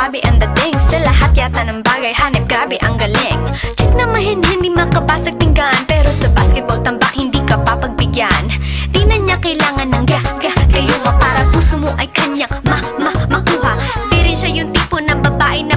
Barbie ang dating. Sa lahat yata ng bagay, hanip grabe ang galing. Chick na mahin, hindi makabasag tinggan, pero sa basketball tambak hindi ka papagbigyan. Di na niya kailangan ng kayo para puso mo ay kanyang makuha. Di rin siya yung tipo ng babae na